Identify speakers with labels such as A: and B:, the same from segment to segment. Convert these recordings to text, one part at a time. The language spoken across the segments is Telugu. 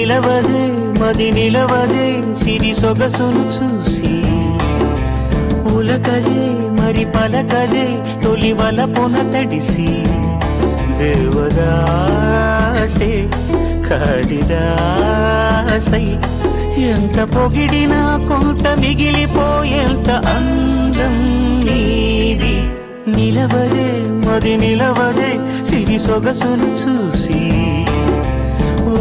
A: నిలవదే మది నిలవదే సిరి సొగసును చూసి ఉలకదే మరి పలకదే తొలి వలపున తడిసి దేవదాసే కాళిదాసై ఎంత పొగిడినా కొంత మిగిలిపోయేంత అందం నీది నిలవదే మది నిలవదే సిరి సొగసును చూసి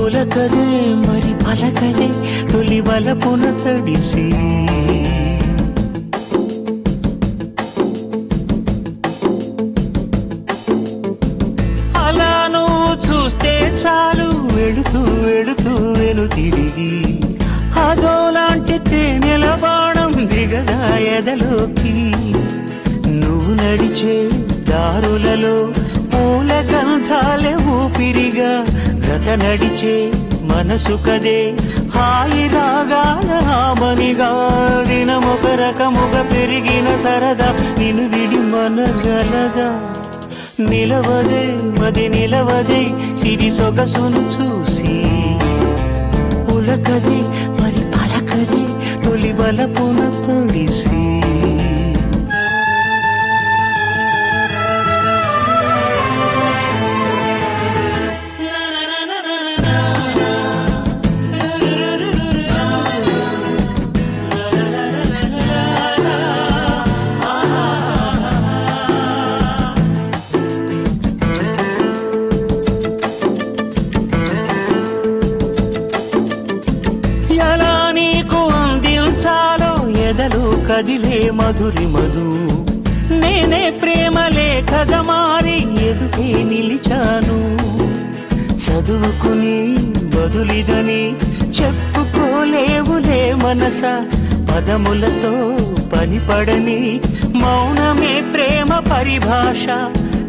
A: ఉలకదే మరి పలకదే తొలి వలపున తడిసి అలా నువ్వు చూస్తే చాలు వెళుతూ వెళుతూ వెను తిరిగి అదోలాంటి తేనెల బాణం దిగదా ఎదలోకి నువ్వు నడిచే దారులలో పూల గంధాలే ఊపిరిగా గత నడిచే మనసు కదే హాయి రాగాల హామనిగా దినమొక రకముగా పెరిగిన సరదా నిన్ను విడి మనగలగా నిలవదే మది నిలవదే సిరి సొగసును చూసి ఉలకదే మరి పలకదే తొలి వలపున తడిసి ఎలా నీకు అందించాలో ఎదలు కదిలే మధురిమను నేనే ప్రేమ లేఖగా మారి ఎదుటే నిలిచాను చదువుకుని బదులిదని చెప్పుకోలేవులే మనస పదములతో పనిపడని మౌనమే ప్రేమ పరిభాష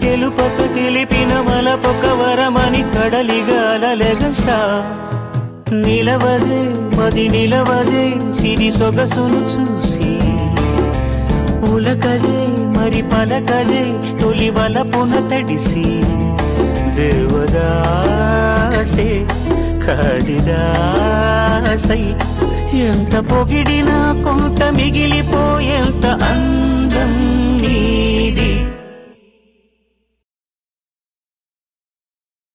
A: తెలుపక తెలిపిన మలపొక వరమని కడలిగాలెగస నిలవదే మది నిలవదే సిరి సొగసును చూసి ఉలకదే మరి పలకదే తొలి వలపున తడిసి దేవదాసే కాళిదాసై ఎంత పొగిడినా కొంత మిగిలిపోయేంత అందం